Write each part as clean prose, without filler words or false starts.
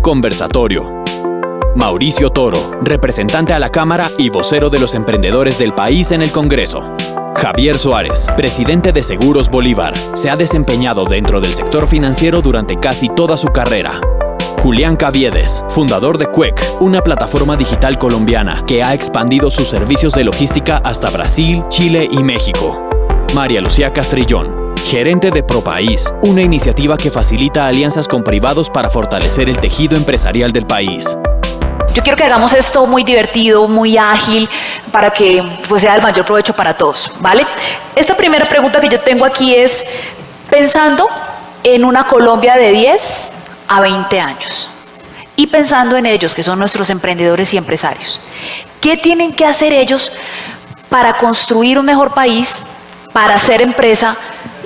Conversatorio. Mauricio Toro, representante a la Cámara y vocero de los emprendedores del país en el Congreso. Javier Suárez, presidente de Seguros Bolívar, se ha desempeñado dentro del sector financiero durante casi toda su carrera. Julián Caviedes, fundador de Quec, una plataforma digital colombiana que ha expandido sus servicios de logística hasta Brasil, Chile y México. María Lucía Castrillón, gerente de ProPaís, una iniciativa que facilita alianzas con privados para fortalecer el tejido empresarial del país. Yo quiero que hagamos esto muy divertido, muy ágil, para que pues, sea el mayor provecho para todos, ¿vale? Esta primera pregunta que yo tengo aquí es, pensando en una Colombia de 10 a 20 años, y pensando en ellos, que son nuestros emprendedores y empresarios, ¿qué tienen que hacer ellos para construir un mejor país, para hacer empresa,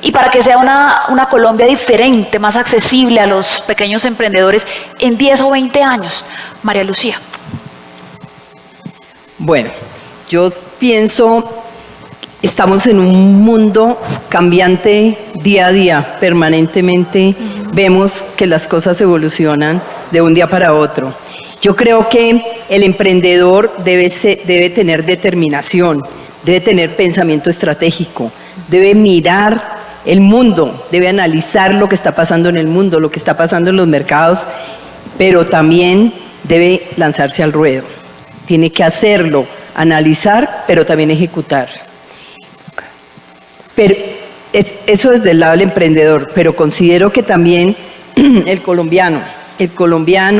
y para que sea una Colombia diferente, más accesible a los pequeños emprendedores en 10 o 20 años? María Lucía. Bueno, yo pienso, estamos en un mundo cambiante día a día, permanentemente vemos que las cosas evolucionan de un día para otro. Yo creo que el emprendedor debe tener determinación, debe tener pensamiento estratégico, debe mirar el mundo, debe analizar lo que está pasando en el mundo, lo que está pasando en los mercados, pero también debe lanzarse al ruedo. Tiene que hacerlo, analizar, pero también ejecutar. Pero eso desde el lado del emprendedor, pero considero que también el colombiano,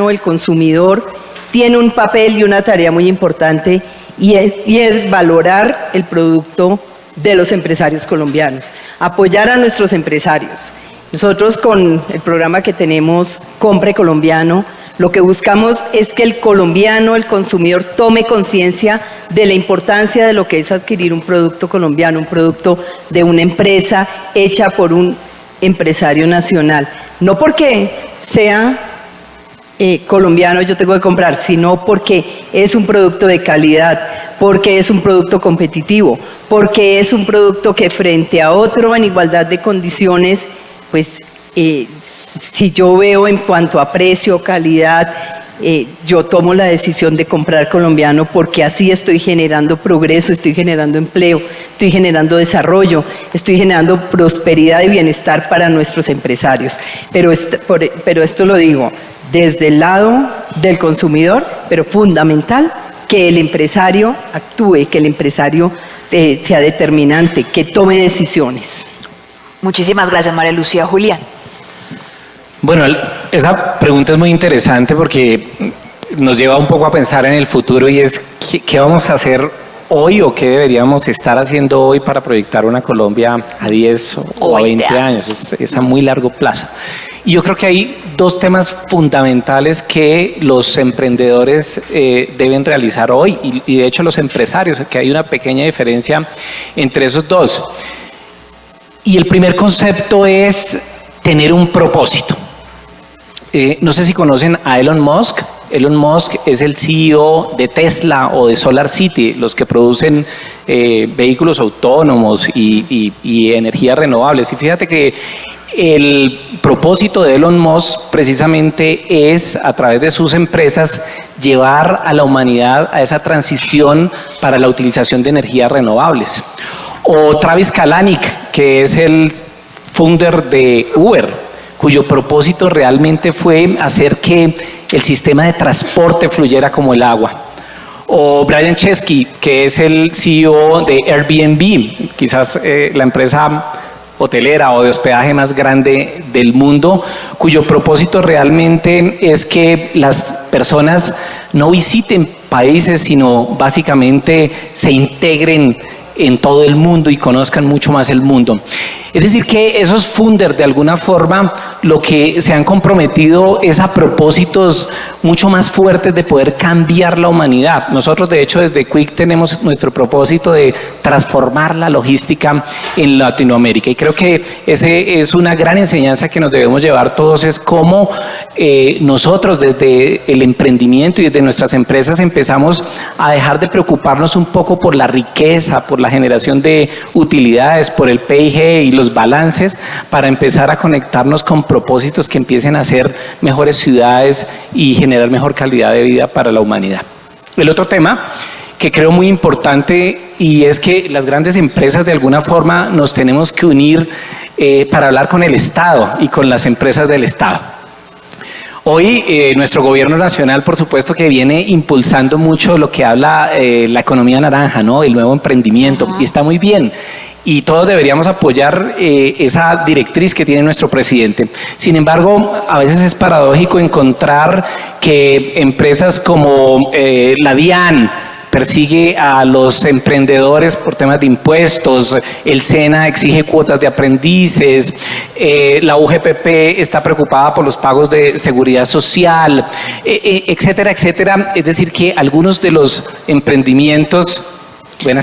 el consumidor, tiene un papel y una tarea muy importante y es valorar el producto de los empresarios colombianos, apoyar a nuestros empresarios. Nosotros con el programa que tenemos, Compre Colombiano, lo que buscamos es que el colombiano, el consumidor, tome conciencia de la importancia de lo que es adquirir un producto colombiano, un producto de una empresa hecha por un empresario nacional. No porque sea colombiano yo tengo que comprar, sino porque es un producto de calidad, porque es un producto competitivo, porque es un producto que frente a otro en igualdad de condiciones, pues si yo veo en cuanto a precio, calidad, yo tomo la decisión de comprar colombiano porque así estoy generando progreso, estoy generando empleo, estoy generando desarrollo, estoy generando prosperidad y bienestar para nuestros empresarios. Pero esto lo digo desde el lado del consumidor, pero fundamental que el empresario actúe, que el empresario sea determinante, que tome decisiones. Muchísimas gracias, María Lucía. Julián. Bueno, esa pregunta es muy interesante porque nos lleva un poco a pensar en el futuro y es ¿qué vamos a hacer hoy o qué deberíamos estar haciendo hoy para proyectar una Colombia a 10 o a 20 años? Es a muy largo plazo. Y yo creo que hay dos temas fundamentales que los emprendedores deben realizar hoy y de hecho los empresarios, que hay una pequeña diferencia entre esos dos. Y el primer concepto es tener un propósito. No sé si conocen a Elon Musk. Elon Musk es el CEO de Tesla o de SolarCity, los que producen vehículos autónomos y energías renovables. Y fíjate que el propósito de Elon Musk precisamente es, a través de sus empresas, llevar a la humanidad a esa transición para la utilización de energías renovables. O Travis Kalanick, que es el founder de Uber, cuyo propósito realmente fue hacer que el sistema de transporte fluyera como el agua. O Brian Chesky, que es el CEO de Airbnb, quizás la empresa hotelera o de hospedaje más grande del mundo, cuyo propósito realmente es que las personas no visiten países, sino básicamente se integren en todo el mundo y conozcan mucho más el mundo. Es decir, que esos founders de alguna forma lo que se han comprometido es a propósitos mucho más fuertes de poder cambiar la humanidad. Nosotros de hecho desde Quec tenemos nuestro propósito de transformar la logística en Latinoamérica y creo que ese es una gran enseñanza que nos debemos llevar todos, es cómo nosotros desde el emprendimiento y desde nuestras empresas empezamos a dejar de preocuparnos un poco por la riqueza, por la generación de utilidades, por el PIG y los balances, para empezar a conectarnos con propósitos que empiecen a ser mejores ciudades y generar mejor calidad de vida para la humanidad. El otro tema que creo muy importante, y es que las grandes empresas de alguna forma nos tenemos que unir para hablar con el Estado y con las empresas del Estado. Hoy nuestro gobierno nacional, por supuesto, que viene impulsando mucho lo que habla la economía naranja, ¿no? El nuevo emprendimiento, y está muy bien. Y todos deberíamos apoyar esa directriz que tiene nuestro presidente. Sin embargo, a veces es paradójico encontrar que empresas como la DIAN persigue a los emprendedores por temas de impuestos, el SENA exige cuotas de aprendices, la UGPP está preocupada por los pagos de seguridad social, etcétera, etcétera. Es decir, que algunos de los emprendimientos... Bueno,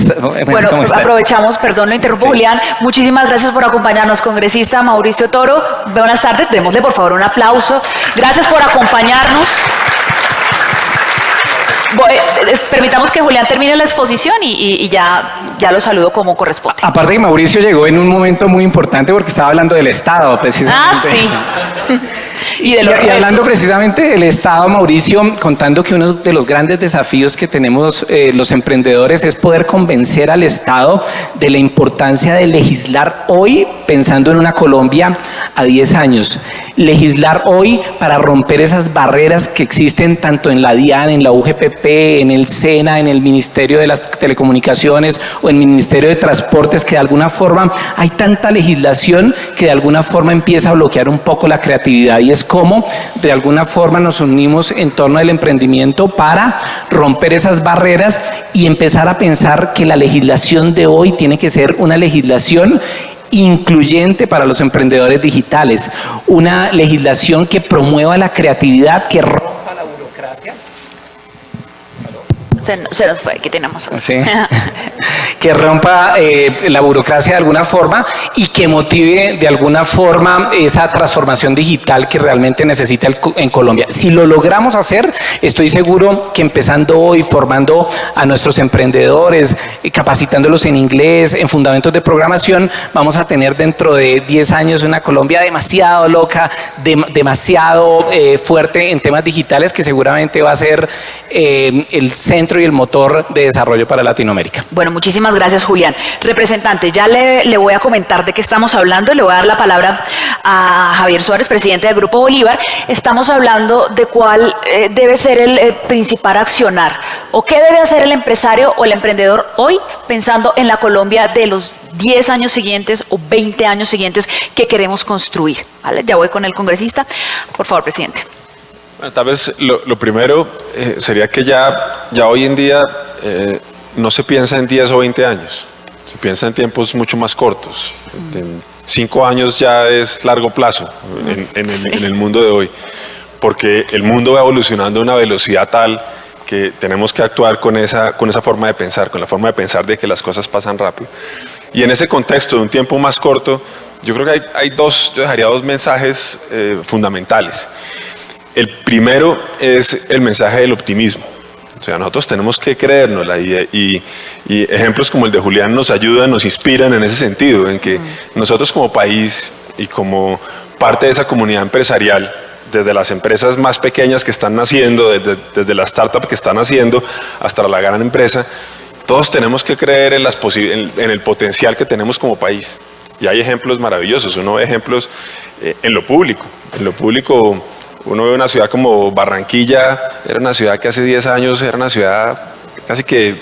aprovechamos, perdón, lo interrumpo, sí. Julián, muchísimas gracias por acompañarnos, congresista Mauricio Toro. Buenas tardes, démosle por favor un aplauso. Gracias por acompañarnos. Permitamos que Julián termine la exposición y ya lo saludo como corresponde. Aparte que Mauricio llegó en un momento muy importante porque estaba hablando del Estado, precisamente. Sí. Y hablando precisamente del Estado, Mauricio, contando que uno de los grandes desafíos que tenemos los emprendedores es poder convencer al Estado de la importancia de legislar hoy, pensando en una Colombia a 10 años. Legislar hoy para romper esas barreras que existen tanto en la DIAN, en la UGPP, en el SENA, en el Ministerio de las Telecomunicaciones o en el Ministerio de Transportes, que de alguna forma hay tanta legislación que de alguna forma empieza a bloquear un poco la creatividad, y es como de alguna forma nos unimos en torno al emprendimiento para romper esas barreras y empezar a pensar que la legislación de hoy tiene que ser una legislación incluyente para los emprendedores digitales, una legislación que promueva la creatividad, que rompa la burocracia. Se nos fue, aquí tenemos. Sí. Que rompa la burocracia de alguna forma y que motive de alguna forma esa transformación digital que realmente necesita en Colombia. Si lo logramos hacer, estoy seguro que empezando hoy, formando a nuestros emprendedores, capacitándolos en inglés, en fundamentos de programación, vamos a tener dentro de 10 años una Colombia demasiado loca, demasiado fuerte en temas digitales, que seguramente va a ser el centro y el motor de desarrollo para Latinoamérica. Bueno, muchísimas gracias, Julián. Representante, ya le voy a comentar de qué estamos hablando. Le voy a dar la palabra a Javier Suárez, presidente del Grupo Bolívar. Estamos hablando de cuál debe ser el principal accionar o qué debe hacer el empresario o el emprendedor hoy, pensando en la Colombia de los 10 años siguientes o 20 años siguientes que queremos construir. ¿Vale? Ya voy con el congresista. Por favor, presidente. Bueno, tal vez lo primero sería que ya hoy en día no se piensa en 10 o 20 años, se piensa en tiempos mucho más cortos. En 5 años ya es largo plazo en el mundo de hoy, porque el mundo va evolucionando a una velocidad tal que tenemos que actuar con esa forma de pensar, con la forma de pensar de que las cosas pasan rápido. Y en ese contexto de un tiempo más corto, yo creo que yo dejaría dos mensajes fundamentales. El primero es el mensaje del optimismo. O sea, nosotros tenemos que creérnosla y ejemplos como el de Julián nos ayudan, nos inspiran en ese sentido, en que nosotros como país y como parte de esa comunidad empresarial, desde las empresas más pequeñas que están naciendo, desde las startups que están naciendo hasta la gran empresa, todos tenemos que creer en el potencial que tenemos como país. Y hay ejemplos maravillosos. Uno ve ejemplos en lo público. En lo público uno ve una ciudad como Barranquilla, era una ciudad que hace 10 años era una ciudad casi que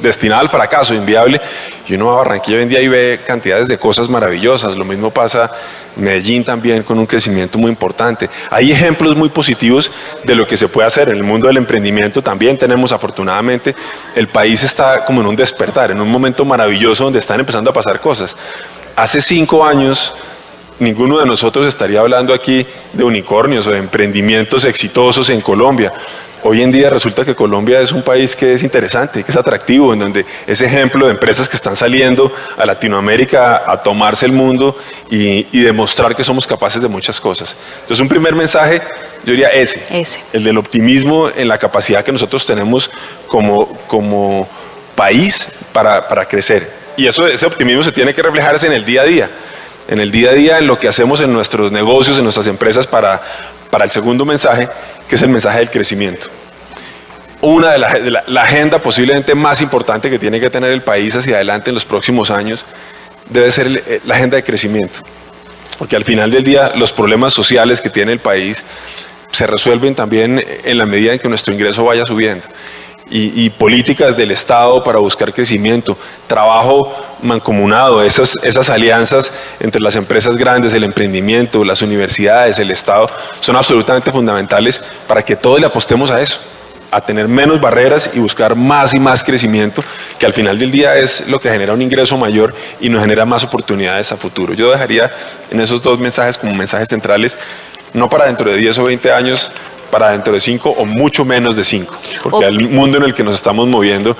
destinada al fracaso, inviable. Y uno va a Barranquilla hoy en día y ve cantidades de cosas maravillosas. Lo mismo pasa en Medellín también, con un crecimiento muy importante. Hay ejemplos muy positivos de lo que se puede hacer. En el mundo del emprendimiento también tenemos, afortunadamente, el país está como en un despertar, en un momento maravilloso donde están empezando a pasar cosas. Hace 5 años ninguno de nosotros estaría hablando aquí de unicornios o de emprendimientos exitosos en Colombia. Hoy en día resulta que Colombia es un país que es interesante, que es atractivo, en donde es ejemplo de empresas que están saliendo a Latinoamérica a tomarse el mundo y demostrar que somos capaces de muchas cosas. Entonces, un primer mensaje, yo diría ese. El del optimismo en la capacidad que nosotros tenemos como país para crecer. Y ese optimismo se tiene que reflejarse en el día a día. En el día a día, en lo que hacemos en nuestros negocios, en nuestras empresas para el segundo mensaje, que es el mensaje del crecimiento. Una de la agenda posiblemente más importante que tiene que tener el país hacia adelante en los próximos años debe ser la agenda de crecimiento. Porque al final del día los problemas sociales que tiene el país se resuelven también en la medida en que nuestro ingreso vaya subiendo. Y políticas del Estado para buscar crecimiento, trabajo mancomunado, esas alianzas entre las empresas grandes, el emprendimiento, las universidades, el Estado, son absolutamente fundamentales para que todos le apostemos a eso, a tener menos barreras y buscar más y más crecimiento, que al final del día es lo que genera un ingreso mayor y nos genera más oportunidades a futuro. Yo dejaría en esos dos mensajes como mensajes centrales, no para dentro de 10 o 20 años, para dentro de 5 o mucho menos de 5, porque el mundo en el que nos estamos moviendo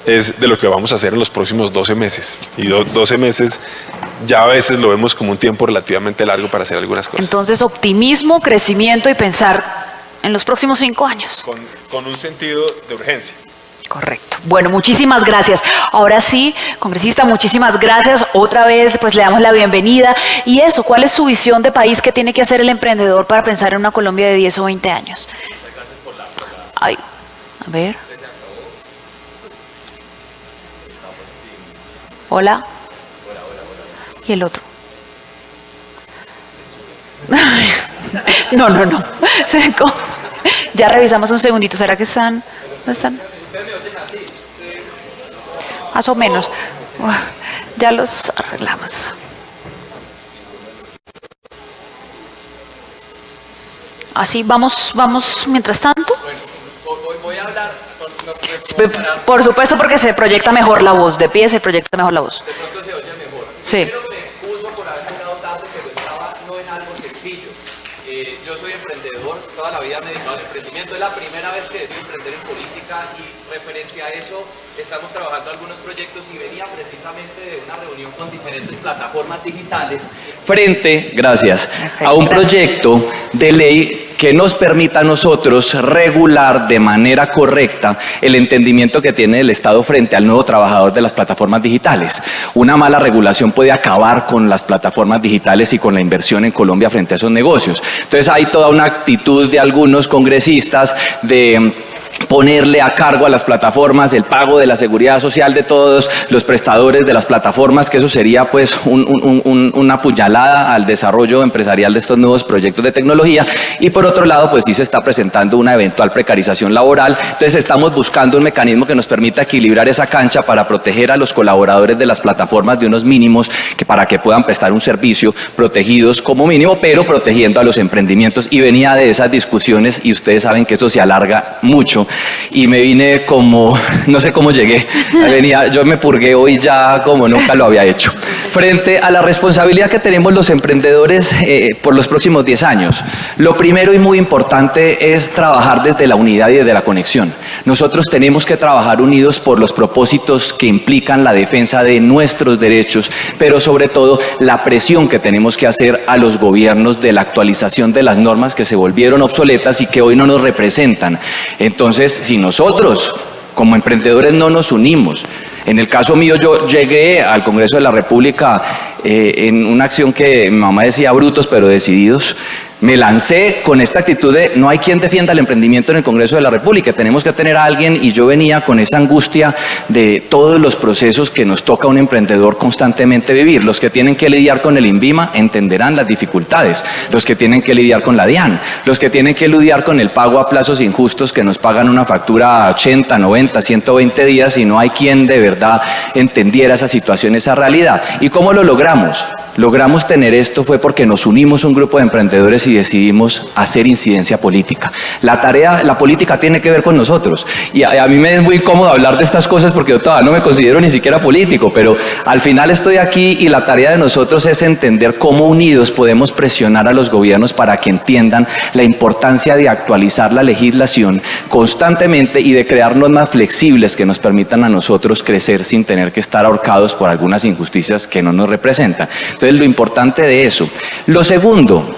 es de lo que vamos a hacer en los próximos 12 meses. Y 12 meses ya a veces lo vemos como un tiempo relativamente largo para hacer algunas cosas. Entonces, optimismo, crecimiento y pensar en los próximos 5 años. Con un sentido de urgencia. Correcto. Bueno, muchísimas gracias. Ahora sí, congresista, muchísimas gracias. Otra vez, pues le damos la bienvenida. Y eso, ¿cuál es su visión de país que tiene que hacer el emprendedor para pensar en una Colombia de 10 o 20 años? Ay, a ver. Hola. ¿Y el otro? No. Ya revisamos un segundito. ¿Será que están? ¿Dónde están? Más o menos. Ya los arreglamos. Así vamos mientras tanto. Voy a hablar. Por supuesto, porque se proyecta mejor la voz. De pie se proyecta mejor la voz. De pronto se oye mejor. Sí. Primero me excuso por haber llegado tarde, pero estaba no en algo sencillo. Yo soy emprendedor, toda la vida me he dedicado al emprendimiento. Es la primera vez que decido emprender en política y referente a eso estamos trabajando algunos proyectos y venía precisamente de una reunión con diferentes plataformas digitales frente, gracias, a un proyecto de ley que nos permita a nosotros regular de manera correcta el entendimiento que tiene el Estado frente al nuevo trabajador de las plataformas digitales. Una mala regulación puede acabar con las plataformas digitales y con la inversión en Colombia frente a esos negocios. Entonces hay toda una actitud de algunos congresistas de ponerle a cargo a las plataformas el pago de la seguridad social de todos los prestadores de las plataformas, que eso sería pues una puñalada al desarrollo empresarial de estos nuevos proyectos de tecnología. Y por otro lado, pues sí se está presentando una eventual precarización laboral. Entonces estamos buscando un mecanismo que nos permita equilibrar esa cancha para proteger a los colaboradores de las plataformas de unos mínimos para que puedan prestar un servicio protegidos como mínimo, pero protegiendo a los emprendimientos. Y venía de esas discusiones y ustedes saben que eso se alarga mucho. Y me vine como, no sé cómo llegué, yo me purgué hoy ya como nunca lo había hecho. Frente a la responsabilidad que tenemos los emprendedores por los próximos 10 años, lo primero y muy importante es trabajar desde la unidad y desde la conexión. Nosotros tenemos que trabajar unidos por los propósitos que implican la defensa de nuestros derechos, pero sobre todo la presión que tenemos que hacer a los gobiernos de la actualización de las normas que se volvieron obsoletas y que hoy no nos representan. Entonces, si nosotros como emprendedores no nos unimos, en el caso mío yo llegué al Congreso de la República en una acción que mi mamá decía brutos pero decididos. Me lancé con esta actitud de no hay quien defienda el emprendimiento en el Congreso de la República, tenemos que tener a alguien, y yo venía con esa angustia de todos los procesos que nos toca a un emprendedor constantemente vivir. Los que tienen que lidiar con el INVIMA entenderán las dificultades, los que tienen que lidiar con la DIAN, los que tienen que lidiar con el pago a plazos injustos que nos pagan una factura a 80, 90, 120 días y no hay quien de verdad entendiera esa situación, esa realidad. ¿Y cómo lo logramos? Logramos tener esto fue porque nos unimos un grupo de emprendedores y decidimos hacer incidencia política. La política tiene que ver con nosotros. Y a mí me es muy incómodo hablar de estas cosas porque yo todavía no me considero ni siquiera político, pero al final estoy aquí y la tarea de nosotros es entender cómo unidos podemos presionar a los gobiernos para que entiendan la importancia de actualizar la legislación constantemente y de crear normas flexibles que nos permitan a nosotros crecer sin tener que estar ahorcados por algunas injusticias que no nos representan. Entonces, lo importante de eso. Lo segundo,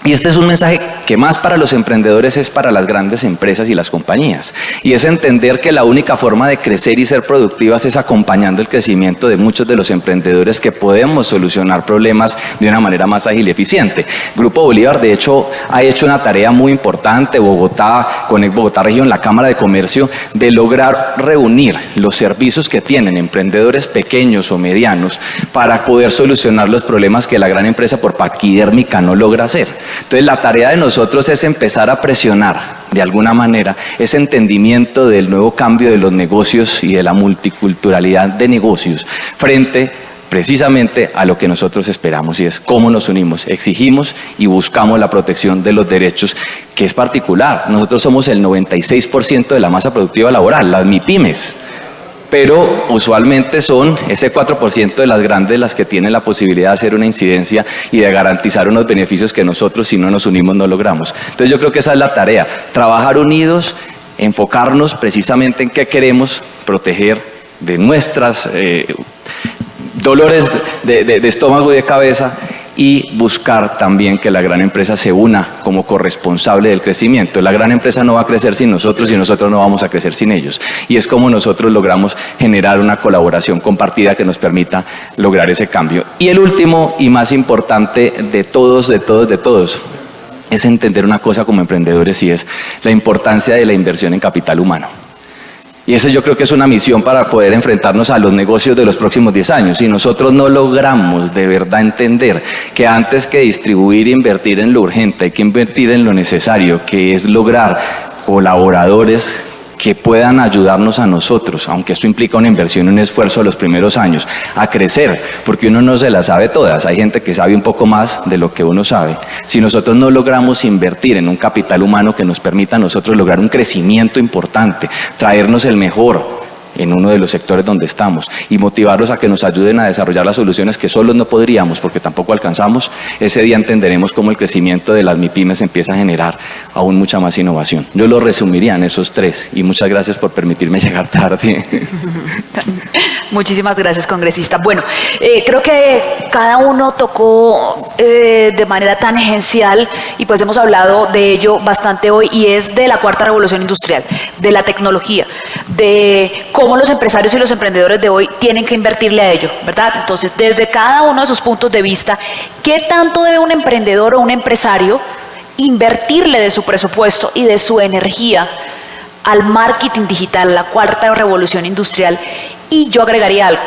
Y este es un mensaje que más para los emprendedores es para las grandes empresas y las compañías. Y es entender que la única forma de crecer y ser productivas es acompañando el crecimiento de muchos de los emprendedores que podemos solucionar problemas de una manera más ágil y eficiente. Grupo Bolívar, de hecho, ha hecho una tarea muy importante, Bogotá, con Bogotá Región, la Cámara de Comercio, de lograr reunir los servicios que tienen emprendedores pequeños o medianos para poder solucionar los problemas que la gran empresa por paquidérmica no logra hacer. Entonces la tarea de nosotros es empezar a presionar de alguna manera ese entendimiento del nuevo cambio de los negocios y de la multiculturalidad de negocios frente precisamente a lo que nosotros esperamos, y es cómo nos unimos, exigimos y buscamos la protección de los derechos, que es particular. Nosotros somos el 96% de la masa productiva laboral, las MIPYMES. Pero usualmente son ese 4% de las grandes las que tienen la posibilidad de hacer una incidencia y de garantizar unos beneficios que nosotros, si no nos unimos, no logramos. Entonces yo creo que esa es la tarea, trabajar unidos, enfocarnos precisamente en qué queremos proteger de nuestras dolores de estómago y de cabeza, y buscar también que la gran empresa se una como corresponsable del crecimiento. La gran empresa no va a crecer sin nosotros y nosotros no vamos a crecer sin ellos. Y es como nosotros logramos generar una colaboración compartida que nos permita lograr ese cambio. Y el último y más importante de todos, es entender una cosa como emprendedores, y es la importancia de la inversión en capital humano. Y esa yo creo que es una misión para poder enfrentarnos a los negocios de los próximos 10 años. Si nosotros no logramos de verdad entender que antes que distribuir e invertir en lo urgente, hay que invertir en lo necesario, que es lograr colaboradores que puedan ayudarnos a nosotros, aunque esto implica una inversión y un esfuerzo de los primeros años, a crecer, porque uno no se las sabe todas. Hay gente que sabe un poco más de lo que uno sabe. Si nosotros no logramos invertir en un capital humano que nos permita a nosotros lograr un crecimiento importante, traernos el mejor en uno de los sectores donde estamos y motivarlos a que nos ayuden a desarrollar las soluciones que solos no podríamos porque tampoco alcanzamos, ese día entenderemos cómo el crecimiento de las MIPYMES empieza a generar aún mucha más innovación. Yo lo resumiría en esos tres, y muchas gracias por permitirme llegar tarde. Muchísimas gracias, congresista. Bueno, creo que cada uno tocó de manera tangencial, y pues hemos hablado de ello bastante hoy, y es de la cuarta revolución industrial, de la tecnología, de cómo los empresarios y los emprendedores de hoy tienen que invertirle a ello, ¿verdad? Entonces, desde cada uno de sus puntos de vista, ¿qué tanto debe un emprendedor o un empresario invertirle de su presupuesto y de su energía al marketing digital, la cuarta revolución industrial? Y yo agregaría algo: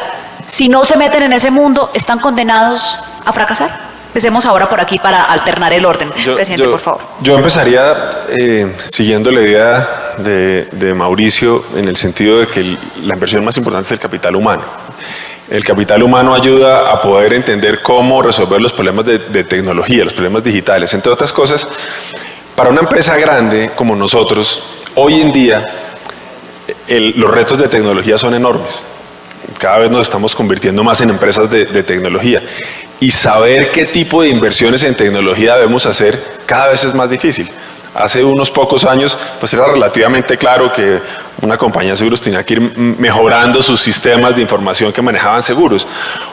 si no se meten en ese mundo, están condenados a fracasar. Empecemos ahora por aquí para alternar el orden. Presidente, por favor. Yo empezaría siguiendo la idea de Mauricio, en el sentido de que la inversión más importante es el capital humano. El capital humano ayuda a poder entender cómo resolver los problemas de tecnología, los problemas digitales. Entre otras cosas, para una empresa grande como nosotros, hoy en día los retos de tecnología son enormes. Cada vez nos estamos convirtiendo más en empresas de tecnología. Y saber qué tipo de inversiones en tecnología debemos hacer cada vez es más difícil. Hace unos pocos años, pues era relativamente claro que una compañía de seguros tenía que ir mejorando sus sistemas de información que manejaban seguros.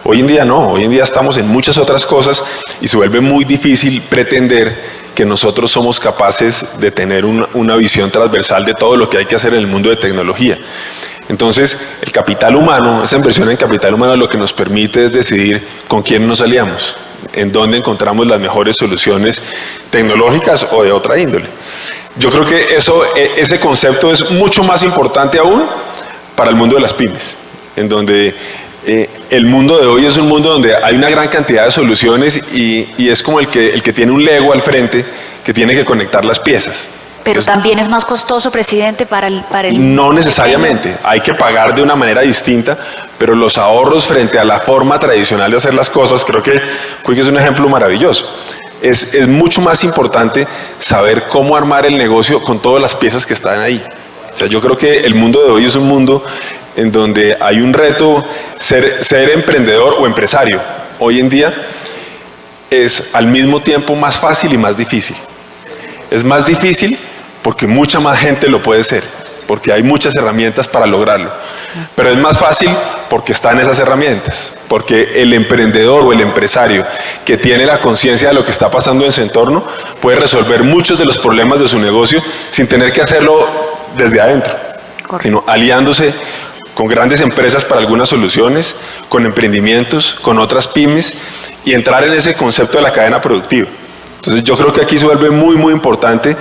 Hoy en día no, hoy en día estamos en muchas otras cosas y se vuelve muy difícil pretender que nosotros somos capaces de tener una visión transversal de todo lo que hay que hacer en el mundo de tecnología. Entonces, el capital humano, esa inversión en capital humano, lo que nos permite es decidir con quién nos aliamos, en dónde encontramos las mejores soluciones tecnológicas o de otra índole. Yo creo que ese concepto es mucho más importante aún para el mundo de las pymes, en donde el mundo de hoy es un mundo donde hay una gran cantidad de soluciones y es como el que tiene un Lego al frente que tiene que conectar las piezas. Pero también es más costoso, presidente, para el... No necesariamente, hay que pagar de una manera distinta, pero los ahorros frente a la forma tradicional de hacer las cosas, creo que Quick es un ejemplo maravilloso. Es mucho más importante saber cómo armar el negocio con todas las piezas que están ahí. O sea, yo creo que el mundo de hoy es un mundo en donde hay un reto, ser emprendedor o empresario. Hoy en día es al mismo tiempo más fácil y más difícil. Es más difícil porque mucha más gente lo puede ser. porque hay muchas herramientas para lograrlo. Pero es más fácil porque están esas herramientas, porque el emprendedor o el empresario que tiene la conciencia de lo que está pasando en su entorno puede resolver muchos de los problemas de su negocio sin tener que hacerlo desde adentro, sino aliándose con grandes empresas para algunas soluciones, con emprendimientos, con otras pymes y entrar en ese concepto de la cadena productiva. Entonces yo creo que aquí se vuelve muy, muy importante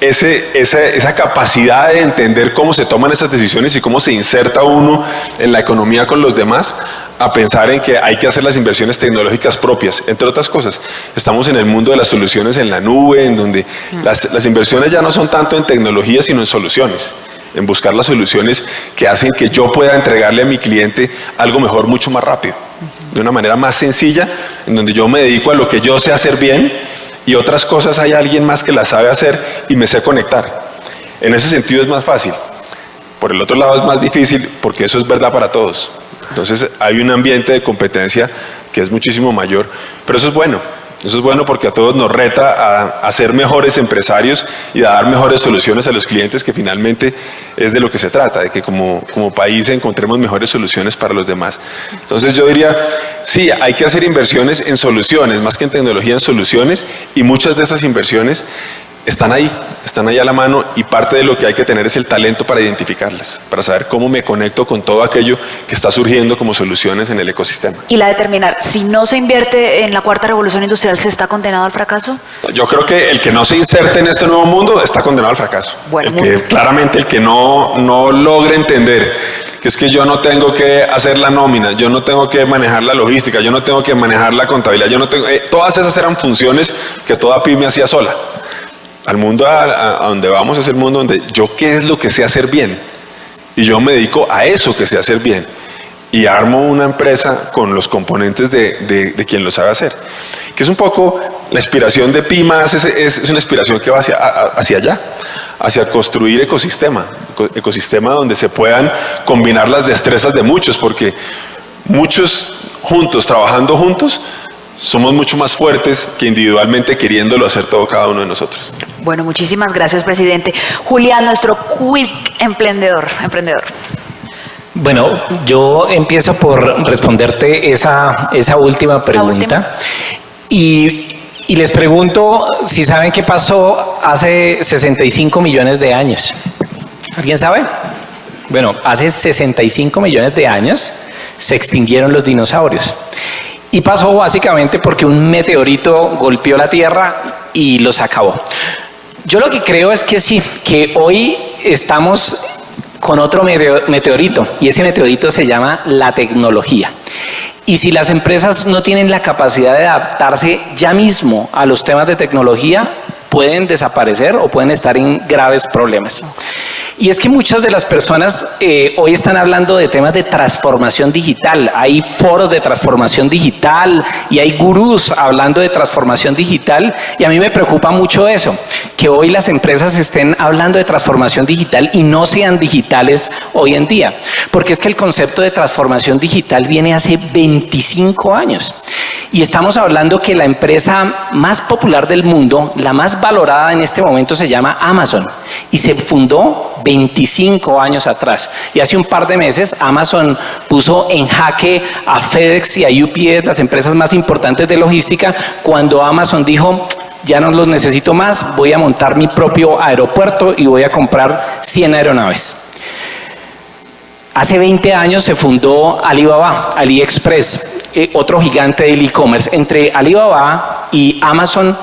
esa capacidad de entender cómo se toman esas decisiones y cómo se inserta uno en la economía con los demás, a pensar en que hay que hacer las inversiones tecnológicas propias, entre otras cosas. Estamos en el mundo de las soluciones en la nube, en donde las inversiones ya no son tanto en tecnología, sino en soluciones, en buscar las soluciones que hacen que yo pueda entregarle a mi cliente algo mejor mucho más rápido, de una manera más sencilla, en donde yo me dedico a lo que yo sé hacer bien y otras cosas hay alguien más que las sabe hacer y me sé conectar. En ese sentido es más fácil. Por el otro lado es más difícil porque eso es verdad para todos. Entonces hay un ambiente de competencia que es muchísimo mayor, pero eso es bueno. Eso es bueno porque a todos nos reta a ser mejores empresarios y a dar mejores soluciones a los clientes, que finalmente es de lo que se trata, de que como país encontremos mejores soluciones para los demás. Entonces yo diría, sí, hay que hacer inversiones en soluciones, más que en tecnología, en soluciones, y muchas de esas inversiones están ahí a la mano, y parte de lo que hay que tener es el talento para identificarlas, para saber cómo me conecto con todo aquello que está surgiendo como soluciones en el ecosistema. Y la determinar, si no se invierte en la cuarta revolución industrial, ¿se está condenado al fracaso? Yo creo que el que no se inserte en este nuevo mundo está condenado al fracaso. Bueno, claramente el que no logre entender que es que yo no tengo que hacer la nómina, yo no tengo que manejar la logística, yo no tengo que manejar la contabilidad, yo no tengo, todas esas eran funciones que toda pyme hacía sola. Al mundo a donde vamos es el mundo donde yo qué es lo que sé hacer bien y yo me dedico a eso que sé hacer bien y armo una empresa con los componentes de quien lo sabe hacer, que es un poco la inspiración de Pimas, es una inspiración que va hacia allá, hacia construir ecosistema donde se puedan combinar las destrezas de muchos, porque muchos juntos, trabajando juntos, somos mucho más fuertes que individualmente queriéndolo hacer todo cada uno de nosotros. Bueno, muchísimas gracias, presidente. Julián, nuestro quick emprendedor. Bueno, yo empiezo por responderte esa última pregunta. Y les pregunto si saben qué pasó hace 65 millones de años. ¿Alguien sabe? Bueno, hace 65 millones de años se extinguieron los dinosaurios. Y pasó básicamente porque un meteorito golpeó la Tierra y los acabó. Yo lo que creo es que sí, que hoy estamos con otro meteorito, y ese meteorito se llama la tecnología. Y si las empresas no tienen la capacidad de adaptarse ya mismo a los temas de tecnología, pueden desaparecer o pueden estar en graves problemas. Y es que muchas de las personas hoy están hablando de temas de transformación digital. Hay foros de transformación digital y hay gurús hablando de transformación digital, y a mí me preocupa mucho eso, que hoy las empresas estén hablando de transformación digital y no sean digitales hoy en día, porque es que el concepto de transformación digital viene hace 25 años. Y estamos hablando que la empresa más popular del mundo, la más valorada en este momento, se llama Amazon, y se fundó 25 años atrás. Y hace un par de meses Amazon puso en jaque a FedEx y a UPS, las empresas más importantes de logística, cuando Amazon dijo: ya no los necesito más, voy a montar mi propio aeropuerto y voy a comprar 100 aeronaves. Hace 20 años se fundó Alibaba, AliExpress, otro gigante del e-commerce. Entre Alibaba y Amazon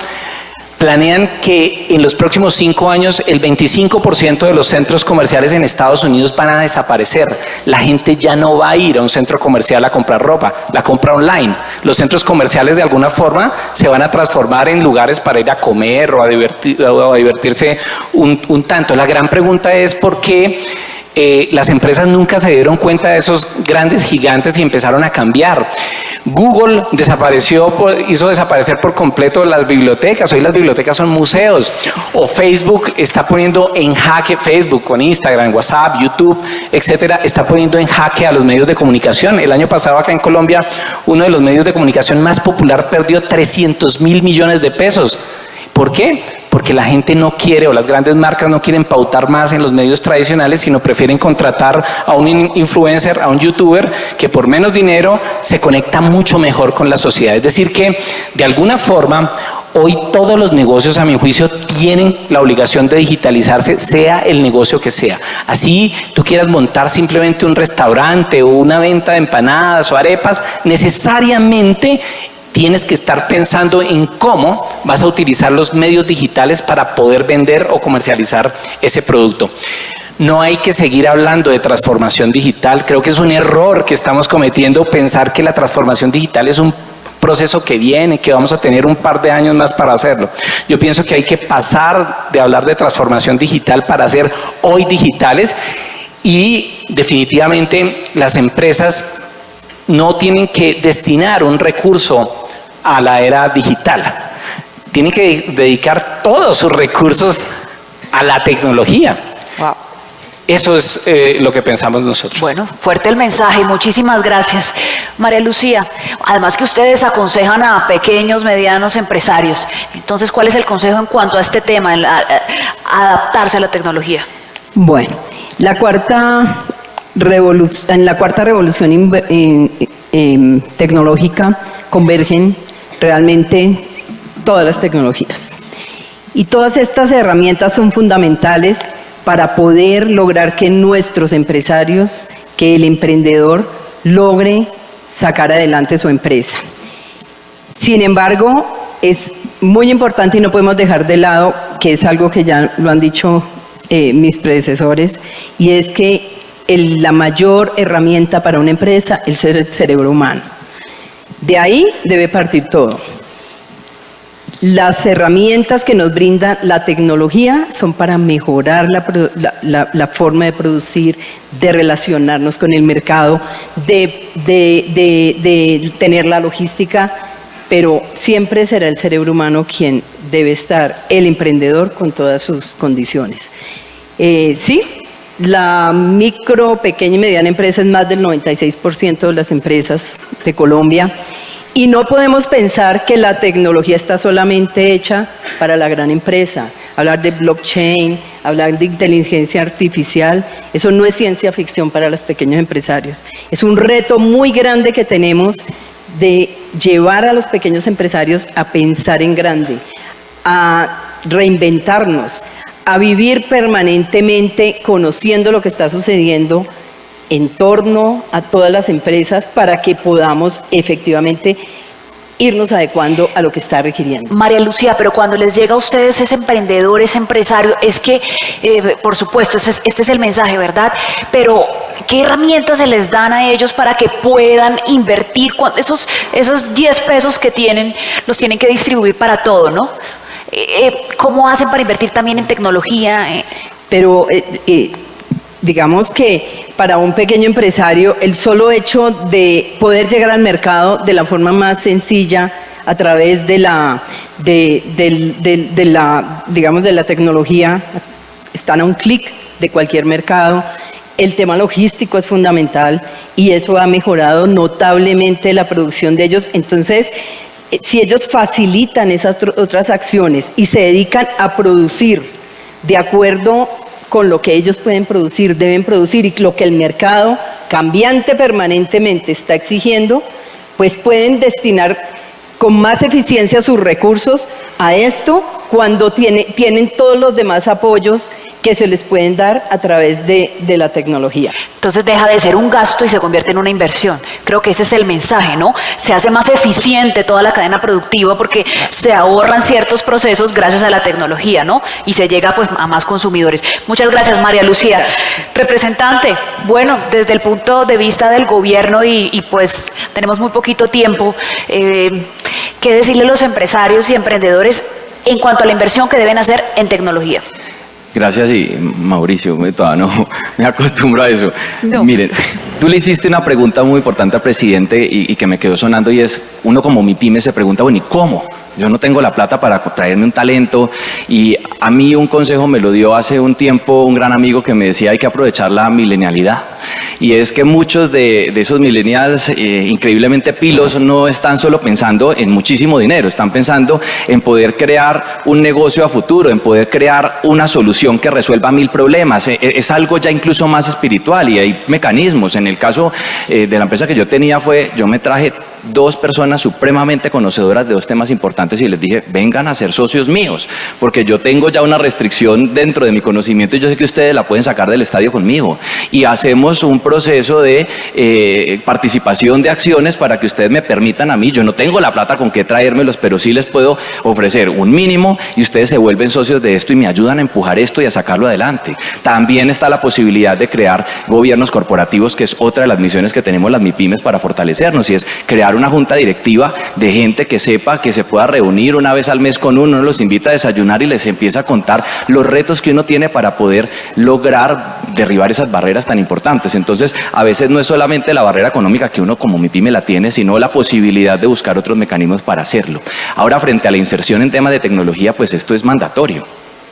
planean que en los próximos 5 años el 25% de los centros comerciales en Estados Unidos van a desaparecer. La gente ya no va a ir a un centro comercial a comprar ropa, la compra online. Los centros comerciales de alguna forma se van a transformar en lugares para ir a comer o a divertirse un tanto. La gran pregunta es ¿por qué las empresas nunca se dieron cuenta de esos grandes gigantes y empezaron a cambiar? Google hizo desaparecer por completo las bibliotecas. Hoy las bibliotecas son museos. O Facebook está poniendo en jaque, Facebook con Instagram, WhatsApp, YouTube, etcétera, está poniendo en jaque a los medios de comunicación. El año pasado acá en Colombia, uno de los medios de comunicación más popular perdió 300.000 millones de pesos. ¿Por qué? porque la gente no quiere, o las grandes marcas no quieren pautar más en los medios tradicionales, sino prefieren contratar a un influencer, a un youtuber, que por menos dinero se conecta mucho mejor con la sociedad. Es decir que, de alguna forma, hoy todos los negocios, a mi juicio, tienen la obligación de digitalizarse, sea el negocio que sea. Así tú quieras montar simplemente un restaurante o una venta de empanadas o arepas, necesariamente tienes que estar pensando en cómo vas a utilizar los medios digitales para poder vender o comercializar ese producto. No hay que seguir hablando de transformación digital. Creo que es un error que estamos cometiendo pensar que la transformación digital es un proceso que viene, que vamos a tener un par de años más para hacerlo. Yo pienso que hay que pasar de hablar de transformación digital para ser hoy digitales, y definitivamente las empresas no tienen que destinar un recurso a la era digital. Tienen que dedicar todos sus recursos a la tecnología. Wow. Eso es lo que pensamos nosotros. Bueno, fuerte el mensaje, muchísimas gracias. María Lucía, además que ustedes aconsejan a pequeños, medianos empresarios, entonces, ¿cuál es el consejo en cuanto a este tema, adaptarse a la tecnología? Bueno, en la cuarta revolución tecnológica convergen realmente todas las tecnologías. Y todas estas herramientas son fundamentales para poder lograr que nuestros empresarios, que el emprendedor logre sacar adelante su empresa. Sin embargo, es muy importante y no podemos dejar de lado, que es algo que ya lo han dicho mis predecesores, y es que la mayor herramienta para una empresa es el cerebro humano. De ahí debe partir todo. Las herramientas que nos brinda la tecnología son para mejorar la forma de producir, de relacionarnos con el mercado, de tener la logística, pero siempre será el cerebro humano quien debe estar, el emprendedor, con todas sus condiciones. Sí, la micro, pequeña y mediana empresa es más del 96% de las empresas de Colombia. Y no podemos pensar que la tecnología está solamente hecha para la gran empresa. Hablar de blockchain, hablar de inteligencia artificial, eso no es ciencia ficción para los pequeños empresarios. Es un reto muy grande que tenemos de llevar a los pequeños empresarios a pensar en grande, a reinventarnos, a vivir permanentemente conociendo lo que está sucediendo en torno a todas las empresas, para que podamos efectivamente irnos adecuando a lo que está requiriendo. María Lucía, pero cuando les llega a ustedes ese emprendedor, ese empresario, es que, por supuesto, este es el mensaje, ¿verdad? Pero, ¿qué herramientas se les dan a ellos para que puedan invertir? Esos 10 pesos que tienen, los tienen que distribuir para todo, ¿no? ¿Cómo hacen para invertir también en tecnología? Pero digamos que para un pequeño empresario el solo hecho de poder llegar al mercado de la forma más sencilla, a través de la tecnología, están a un clic de cualquier mercado. El tema logístico es fundamental y eso ha mejorado notablemente la producción de ellos. Entonces, si ellos facilitan esas otras acciones y se dedican a producir de acuerdo con lo que ellos pueden producir, deben producir, y lo que el mercado cambiante permanentemente está exigiendo, pues pueden destinar con más eficiencia sus recursos a esto, cuando tienen todos los demás apoyos que se les pueden dar a través de la tecnología. Entonces deja de ser un gasto y se convierte en una inversión. Creo que ese es el mensaje, ¿no? Se hace más eficiente toda la cadena productiva porque se ahorran ciertos procesos gracias a la tecnología, ¿no? Y se llega pues a más consumidores. Muchas gracias, María Lucía. Representante, bueno, desde el punto de vista del gobierno y pues tenemos muy poquito tiempo, ¿qué decirle a los empresarios y emprendedores en cuanto a la inversión que deben hacer en tecnología? Gracias, y Mauricio, todavía no me acostumbro a eso. No. Miren, tú le hiciste una pregunta muy importante al presidente y que me quedó sonando, y es, uno como MIPYME se pregunta, bueno, ¿y cómo? Yo no tengo la plata para traerme un talento, y a mí un consejo me lo dio hace un tiempo un gran amigo que me decía, hay que aprovechar la milenialidad. y es que muchos de esos millennials increíblemente pilos no están solo pensando en muchísimo dinero, están pensando en poder crear un negocio a futuro, en poder crear una solución que resuelva 1000 problemas. Es algo ya incluso más espiritual y hay mecanismos. En el caso de la empresa que yo tenía yo me traje 2 personas supremamente conocedoras de 2 temas importantes y les dije, vengan a ser socios míos, porque yo tengo ya una restricción dentro de mi conocimiento y yo sé que ustedes la pueden sacar del estadio conmigo. Y hacemos un proceso de participación de acciones para que ustedes me permitan a mí, yo no tengo la plata con qué traérmelos, pero sí les puedo ofrecer un mínimo y ustedes se vuelven socios de esto y me ayudan a empujar esto y a sacarlo adelante. También está la posibilidad de crear gobiernos corporativos, que es otra de las misiones que tenemos las MIPYMES para fortalecernos, y es crear una junta directiva de gente que sepa, que se pueda reunir una vez al mes con uno, los invita a desayunar y les empieza a contar los retos que uno tiene para poder lograr derribar esas barreras tan importantes. Entonces, a veces no es solamente la barrera económica que uno como MIPYME la tiene, sino la posibilidad de buscar otros mecanismos para hacerlo. Ahora, frente a la inserción en temas de tecnología, pues esto es mandatorio.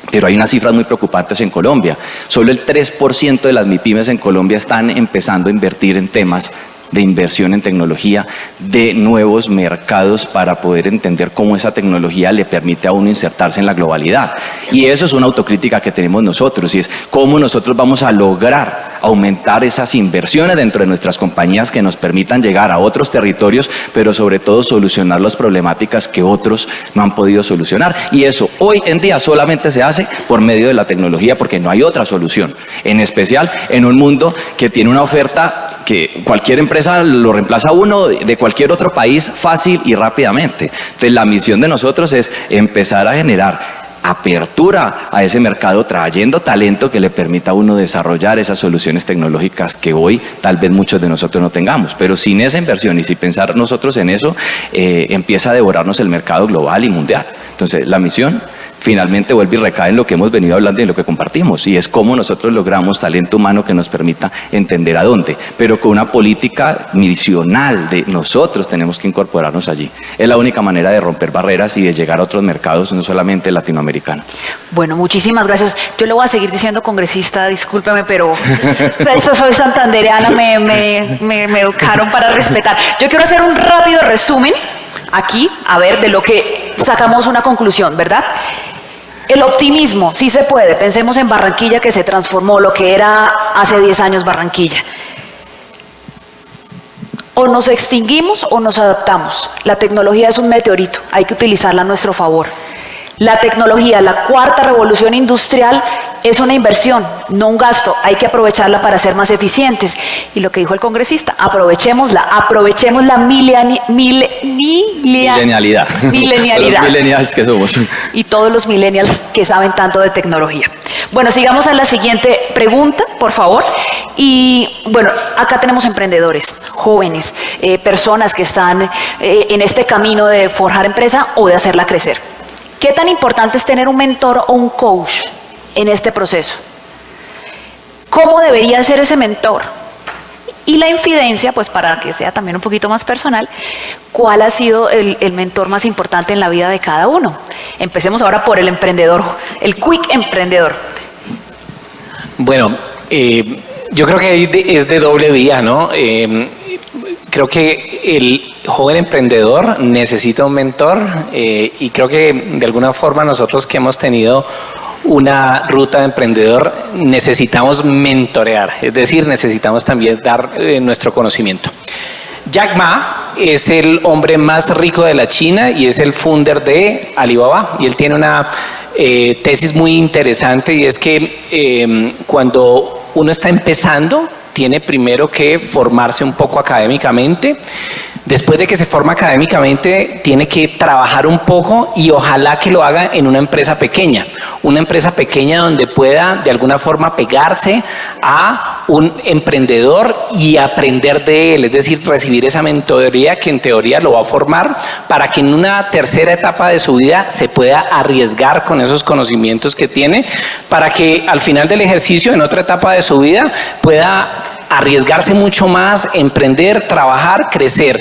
Pero hay unas cifras muy preocupantes en Colombia. Solo el 3% de las MIPYMES en Colombia están empezando a invertir en temas de inversión en tecnología, de nuevos mercados para poder entender cómo esa tecnología le permite a uno insertarse en la globalidad. Y eso es una autocrítica que tenemos nosotros, y es cómo nosotros vamos a lograr aumentar esas inversiones dentro de nuestras compañías que nos permitan llegar a otros territorios, pero sobre todo solucionar las problemáticas que otros no han podido solucionar. Y eso hoy en día solamente se hace por medio de la tecnología, porque no hay otra solución, en especial en un mundo que tiene una oferta que cualquier empresa lo reemplaza a uno de cualquier otro país fácil y rápidamente. Entonces la misión de nosotros es empezar a generar apertura a ese mercado, trayendo talento que le permita a uno desarrollar esas soluciones tecnológicas que hoy tal vez muchos de nosotros no tengamos. Pero sin esa inversión y sin pensar nosotros en eso, empieza a devorarnos el mercado global y mundial. Entonces la misión finalmente vuelve y recae en lo que hemos venido hablando y en lo que compartimos, y es cómo nosotros logramos talento humano que nos permita entender a dónde, pero con una política misional de nosotros tenemos que incorporarnos allí. Es la única manera de romper barreras y de llegar a otros mercados, no solamente latinoamericanos. Bueno, muchísimas gracias. Yo le voy a seguir diciendo congresista, discúlpeme, pero soy santandereana, me educaron para respetar. Yo quiero hacer un rápido resumen aquí, a ver, de lo que sacamos una conclusión, ¿verdad? El optimismo, sí se puede. Pensemos en Barranquilla, que se transformó, lo que era hace 10 años Barranquilla. O nos extinguimos o nos adaptamos. La tecnología es un meteorito, hay que utilizarla a nuestro favor. La tecnología, la 4ª revolución industrial, es una inversión, no un gasto. Hay que aprovecharla para ser más eficientes. Y lo que dijo el congresista, aprovechemos la milenialidad. Los millennials que somos. Y todos los millennials que saben tanto de tecnología. Bueno, sigamos a la siguiente pregunta, por favor. Y bueno, acá tenemos emprendedores, jóvenes, personas que están en este camino de forjar empresa o de hacerla crecer. ¿Qué tan importante es tener un mentor o un coach en este proceso? ¿Cómo debería ser ese mentor? Y la infidencia, pues para que sea también un poquito más personal, ¿cuál ha sido el mentor más importante en la vida de cada uno? Empecemos ahora por el emprendedor, el quick emprendedor. Bueno, yo creo que es de doble vía, ¿no? Creo que el joven emprendedor necesita un mentor y creo que de alguna forma nosotros que hemos tenido una ruta de emprendedor necesitamos mentorear, es decir, necesitamos también dar nuestro conocimiento. Jack Ma es el hombre más rico de la China y es el founder de Alibaba, y él tiene una tesis muy interesante, y es que cuando uno está empezando tiene primero que formarse un poco académicamente. Después de que se forma académicamente, tiene que trabajar un poco, y ojalá que lo haga en una empresa pequeña donde pueda de alguna forma pegarse a un emprendedor y aprender de él, es decir, recibir esa mentoría que en teoría lo va a formar para que en una tercera etapa de su vida se pueda arriesgar con esos conocimientos que tiene, para que al final del ejercicio, en otra etapa de su vida, pueda arriesgarse mucho más, emprender, trabajar, crecer,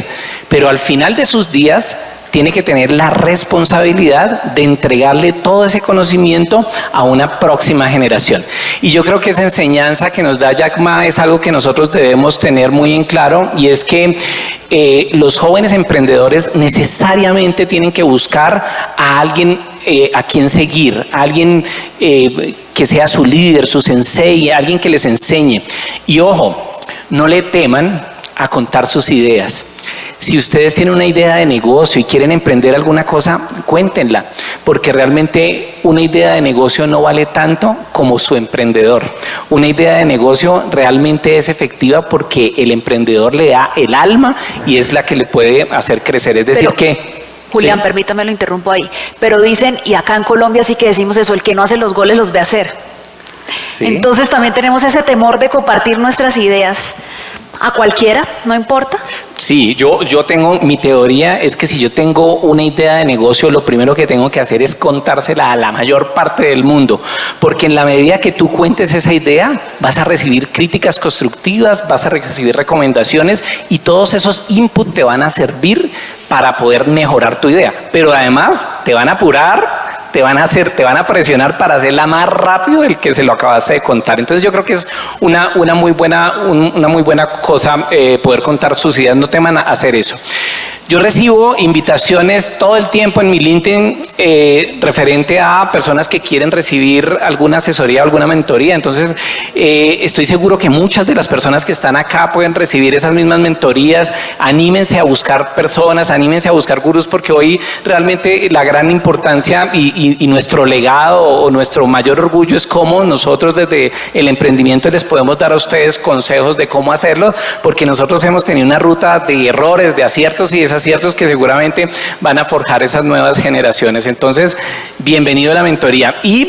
pero al final de sus días tiene que tener la responsabilidad de entregarle todo ese conocimiento a una próxima generación. Y yo creo que esa enseñanza que nos da Jack Ma es algo que nosotros debemos tener muy en claro, y es que los jóvenes emprendedores necesariamente tienen que buscar a alguien a quien seguir, a alguien que sea su líder, su sensei, alguien que les enseñe. Y ojo, no le teman a contar sus ideas. Si ustedes tienen una idea de negocio y quieren emprender alguna cosa, cuéntenla, porque realmente una idea de negocio no vale tanto como su emprendedor. Una idea de negocio realmente es efectiva porque el emprendedor le da el alma y es la que le puede hacer crecer. Es decir, Julián, sí. permítame, lo interrumpo ahí. Pero dicen, y acá en Colombia sí que decimos eso, el que no hace los goles los ve hacer. Sí. Entonces también tenemos ese temor de compartir nuestras ideas a cualquiera, no importa. Sí, yo tengo, mi teoría es que si yo tengo una idea de negocio, lo primero que tengo que hacer es contársela a la mayor parte del mundo, porque en la medida que tú cuentes esa idea, vas a recibir críticas constructivas, vas a recibir recomendaciones y todos esos inputs te van a servir para poder mejorar tu idea, pero además te van a apurar, te van a presionar para hacerla más rápido del que se lo acabaste de contar. Entonces yo creo que es una muy buena cosa poder contar sus ideas, no teman a hacer eso. Yo recibo invitaciones todo el tiempo en mi LinkedIn referente a personas que quieren recibir alguna asesoría, alguna mentoría. Entonces, estoy seguro que muchas de las personas que están acá pueden recibir esas mismas mentorías. Anímense a buscar personas, anímense a buscar gurús, porque hoy realmente la gran importancia y nuestro legado o nuestro mayor orgullo es cómo nosotros desde el emprendimiento les podemos dar a ustedes consejos de cómo hacerlo, porque nosotros hemos tenido una ruta de errores, de aciertos y desaciertos que seguramente van a forjar esas nuevas generaciones. Entonces, bienvenido a la mentoría. ¿Y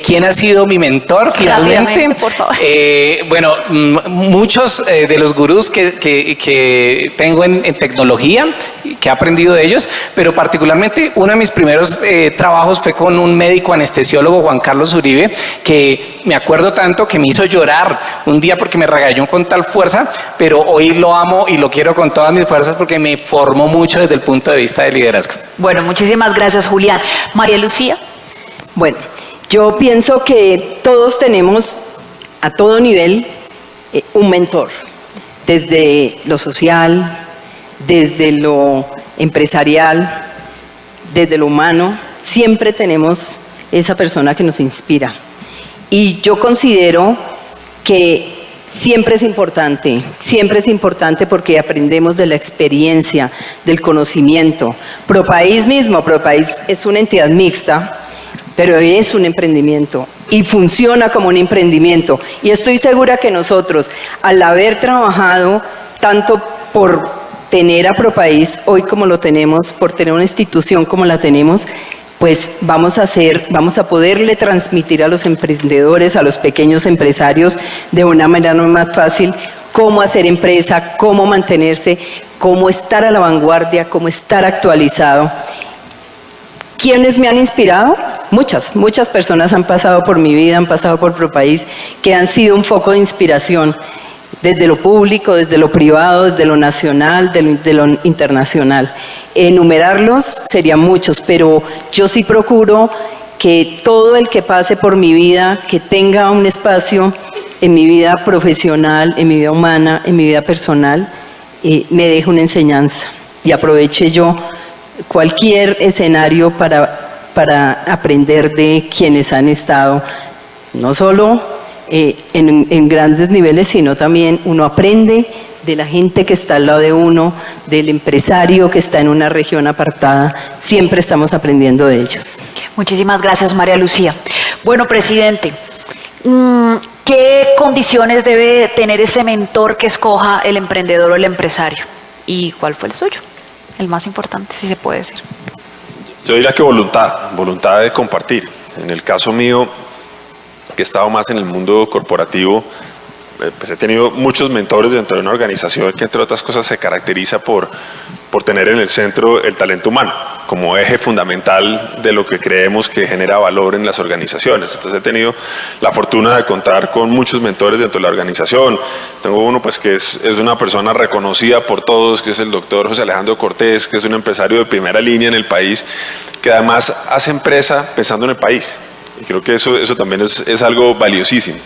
quién ha sido mi mentor finalmente? Por favor. Bueno, muchos de los gurús que tengo en tecnología, que he aprendido de ellos, pero particularmente uno de mis primeros trabajos fue con un médico anestesiólogo, Juan Carlos Uribe, que me acuerdo tanto que me hizo llorar un día porque me regañó con tal fuerza, pero hoy lo amo y lo quiero con todas mis fuerzas porque me formó mucho desde el punto de vista de liderazgo. Bueno, muchísimas gracias, Julián. María Lucía. Bueno, yo pienso que todos tenemos a todo nivel un mentor, desde lo social, desde lo empresarial, desde lo humano, siempre tenemos esa persona que nos inspira. Y yo considero que siempre es importante porque aprendemos de la experiencia, del conocimiento. ProPaís mismo, ProPaís es una entidad mixta, pero es un emprendimiento y funciona como un emprendimiento. Y estoy segura que nosotros, al haber trabajado tanto por tener a ProPaís hoy como lo tenemos, por tener una institución como la tenemos, pues vamos a poderle transmitir a los emprendedores, a los pequeños empresarios, de una manera más fácil cómo hacer empresa, cómo mantenerse, cómo estar a la vanguardia, cómo estar actualizado. ¿Quiénes me han inspirado? Muchas personas han pasado por mi vida, han pasado por ProPaís, que han sido un foco de inspiración, desde lo público, desde lo privado, desde lo nacional, de lo internacional. Enumerarlos serían muchos, pero yo sí procuro que todo el que pase por mi vida, que tenga un espacio en mi vida profesional, en mi vida humana, en mi vida personal, me deje una enseñanza y aproveche yo cualquier escenario para aprender de quienes han estado, no solo en grandes niveles, sino también uno aprende de la gente que está al lado de uno, del empresario que está en una región apartada. Siempre estamos aprendiendo de ellos. Muchísimas gracias, María Lucía. Bueno, presidente, ¿qué condiciones debe tener ese mentor que escoja el emprendedor o el empresario? ¿Y cuál fue el suyo? El más importante, si se puede decir. Yo diría que voluntad de compartir. En el caso mío, que he estado más en el mundo corporativo, pues he tenido muchos mentores dentro de una organización que, entre otras cosas, se caracteriza por tener en el centro el talento humano. como eje fundamental de lo que creemos que genera valor en las organizaciones. Entonces he tenido la fortuna de contar con muchos mentores dentro de la organización. Tengo uno pues que es una persona reconocida por todos, que es el doctor José Alejandro Cortés, que es un empresario de primera línea en el país, que además hace empresa pensando en el país. Y creo que eso también es algo valiosísimo.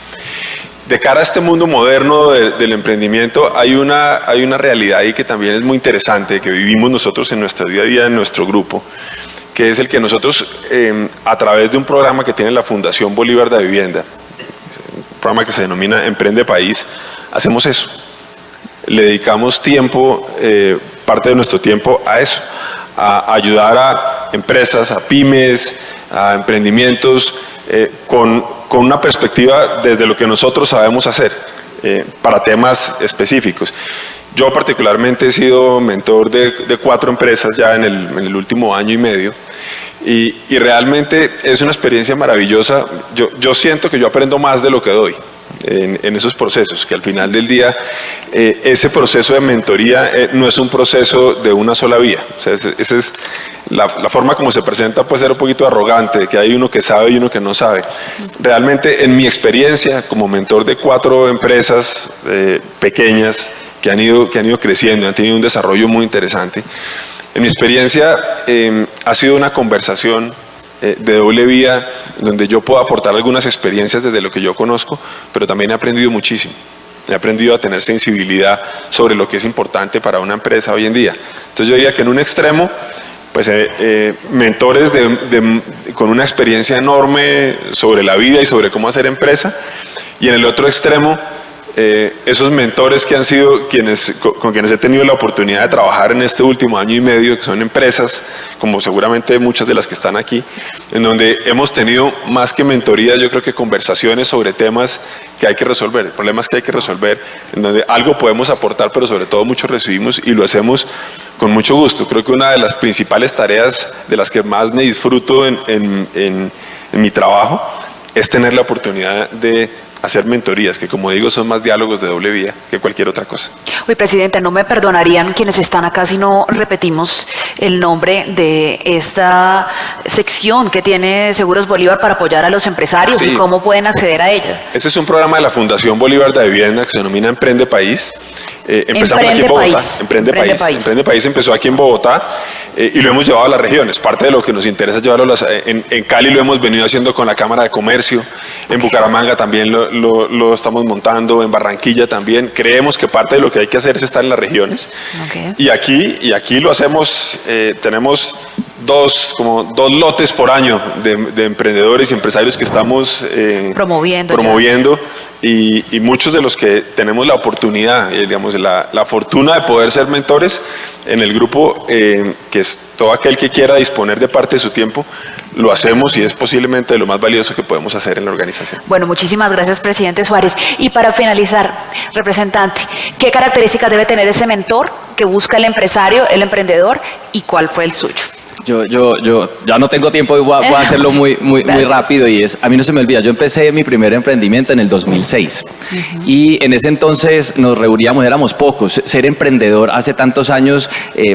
De cara a este mundo moderno del emprendimiento, hay una realidad ahí que también es muy interesante, que vivimos nosotros en nuestro día a día, en nuestro grupo, que es el que nosotros, a través de un programa que tiene la Fundación Bolívar de Vivienda, un programa que se denomina Emprende País, hacemos eso. Le dedicamos tiempo, parte de nuestro tiempo a eso, a ayudar a empresas, a pymes, a emprendimientos, con una perspectiva desde lo que nosotros sabemos hacer, para temas específicos. Yo particularmente he sido mentor de 4 empresas ya en el último año y medio, y realmente es una experiencia maravillosa. Yo siento que yo aprendo más de lo que doy en esos procesos, que al final del día ese proceso de mentoría no es un proceso de una sola vía. O sea, esa es la forma como se presenta, puede ser un poquito arrogante, de que hay uno que sabe y uno que no sabe. Realmente, en mi experiencia como mentor de 4 empresas pequeñas que han ido creciendo, han tenido un desarrollo muy interesante, en mi experiencia ha sido una conversación de doble vía, donde yo puedo aportar algunas experiencias desde lo que yo conozco, pero también he aprendido muchísimo. He aprendido a tener sensibilidad sobre lo que es importante para una empresa hoy en día. Entonces yo diría que en un extremo, pues mentores con una experiencia enorme sobre la vida y sobre cómo hacer empresa, y en el otro extremo, esos mentores que han sido con quienes he tenido la oportunidad de trabajar en este último año y medio, que son empresas, como seguramente muchas de las que están aquí, en donde hemos tenido más que mentorías, yo creo que conversaciones sobre temas que hay que resolver, problemas que hay que resolver, en donde algo podemos aportar, pero sobre todo mucho recibimos y lo hacemos con mucho gusto. Creo que una de las principales tareas de las que más me disfruto en mi trabajo es tener la oportunidad de hacer mentorías, que como digo son más diálogos de doble vía que cualquier otra cosa. Uy, presidente, no me perdonarían quienes están acá si no repetimos el nombre de esta sección que tiene Seguros Bolívar para apoyar a los empresarios. Sí. Y cómo pueden acceder a ella. Este es un programa de la Fundación Bolívar de Vivienda que se denomina Emprende País. Empezamos aquí en Bogotá. Emprende País empezó aquí en Bogotá y lo hemos llevado a las regiones. Parte de lo que nos interesa es llevarlo en Cali, lo hemos venido haciendo con la Cámara de Comercio, en Bucaramanga también lo estamos montando, en Barranquilla también. Creemos que parte de lo que hay que hacer es estar en las regiones. Okay. Y aquí lo hacemos, tenemos dos lotes por año de emprendedores y empresarios que estamos promoviendo. Y muchos de los que tenemos la oportunidad, digamos, la fortuna de poder ser mentores en el grupo, que es todo aquel que quiera disponer de parte de su tiempo, lo hacemos y es posiblemente lo más valioso que podemos hacer en la organización. Bueno, muchísimas gracias, presidente Suárez. Y para finalizar, representante, ¿qué características debe tener ese mentor que busca el empresario, el emprendedor, y cuál fue el suyo? Yo ya no tengo tiempo y voy a hacerlo muy rápido, y a mí no se me olvida, yo empecé mi primer emprendimiento en el 2006 y en ese entonces nos reuníamos, éramos pocos. Ser emprendedor hace tantos años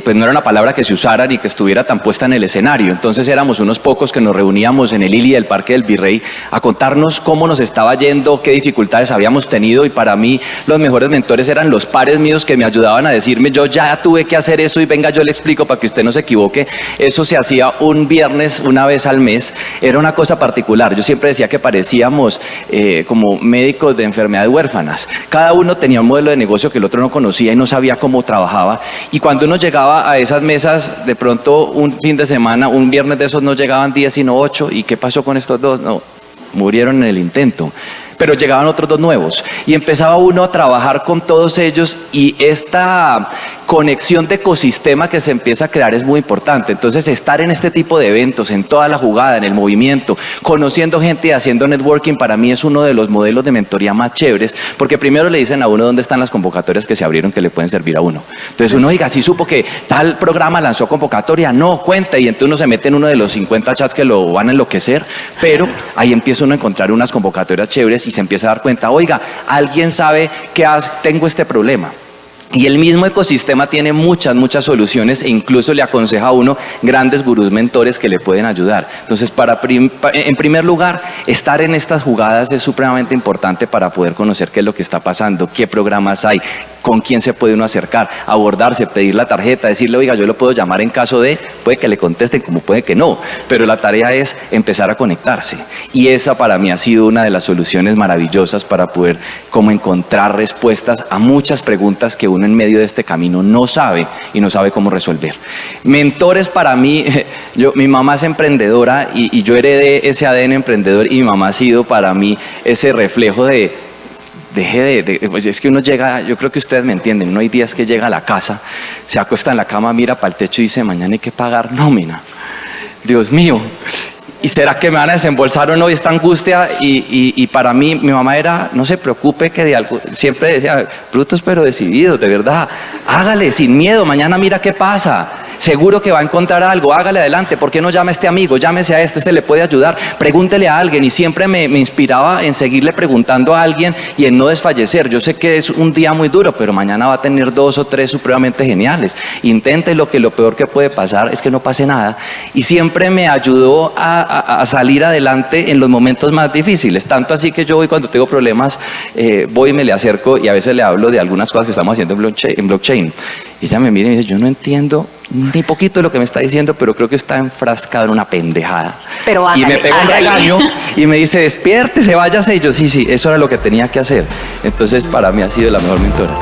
pues no era una palabra que se usara ni que estuviera tan puesta en el escenario. Entonces éramos unos pocos que nos reuníamos en el ILI del Parque del Virrey a contarnos cómo nos estaba yendo, qué dificultades habíamos tenido, y para mí los mejores mentores eran los pares míos que me ayudaban a decirme: yo ya tuve que hacer eso y venga, yo le explico para que usted no se equivoque. Eso se hacía un viernes, una vez al mes. Era una cosa particular. Yo siempre decía que parecíamos como médicos de enfermedades huérfanas. Cada uno tenía un modelo de negocio que el otro no conocía y no sabía cómo trabajaba. Y cuando uno llegaba a esas mesas, de pronto un fin de semana, un viernes de esos no llegaban 10 sino 8. ¿Y qué pasó con estos 2? No, murieron en el intento. Pero llegaban otros 2 nuevos y empezaba uno a trabajar con todos ellos, y esta conexión de ecosistema que se empieza a crear es muy importante. Entonces, estar en este tipo de eventos, en toda la jugada, en el movimiento, conociendo gente y haciendo networking, para mí es uno de los modelos de mentoría más chéveres, porque primero le dicen a uno dónde están las convocatorias que se abrieron que le pueden servir a uno. Entonces uno, oiga, sí supo que tal programa lanzó convocatoria, no, cuenta, y entonces uno se mete en uno de los 50 chats que lo van a enloquecer, pero ahí empieza uno a encontrar unas convocatorias chéveres y se empieza a dar cuenta: oiga, alguien sabe que tengo este problema. Y el mismo ecosistema tiene muchas soluciones e incluso le aconseja a uno grandes gurús mentores que le pueden ayudar. Entonces, en primer lugar, estar en estas jugadas es supremamente importante para poder conocer qué es lo que está pasando, qué programas hay, con quién se puede uno acercar, abordarse, pedir la tarjeta, decirle, oiga, yo lo puedo llamar en caso de, puede que le contesten como puede que no, pero la tarea es empezar a conectarse. Y esa para mí ha sido una de las soluciones maravillosas para poder como encontrar respuestas a muchas preguntas que uno en medio de este camino no sabe y no sabe cómo resolver. Mentores para mí, mi mamá es emprendedora y yo heredé ese ADN emprendedor y mi mamá ha sido para mí ese reflejo de pues es que uno llega, yo creo que ustedes me entienden, no hay días que llega a la casa, se acuesta en la cama, mira para el techo y dice, mañana hay que pagar nómina. Dios mío, ¿y será que me van a desembolsar o no? Y esta angustia, y para mí, mi mamá era, no se preocupe que de algo, siempre decía, brutos pero decididos, de verdad, hágale sin miedo, mañana mira qué pasa. Seguro que va a encontrar algo, hágale adelante, ¿por qué no llama a este amigo? Llámese a este le puede ayudar, pregúntele a alguien, y siempre me inspiraba en seguirle preguntando a alguien y en no desfallecer. Yo sé que es un día muy duro, pero mañana va a tener 2 o 3 supremamente geniales. Inténtelo, que lo peor que puede pasar es que no pase nada, y siempre me ayudó a salir adelante en los momentos más difíciles, tanto así que yo hoy cuando tengo problemas, voy y me le acerco y a veces le hablo de algunas cosas que estamos haciendo en blockchain. Y ella me mira y me dice, yo no entiendo ni poquito de lo que me está diciendo, pero creo que está enfrascado en una pendejada. Pero hágale, y me pega un regaño y me dice, despiértese, váyase. Y yo, sí, eso era lo que tenía que hacer. Entonces, para mí ha sido la mejor mentora.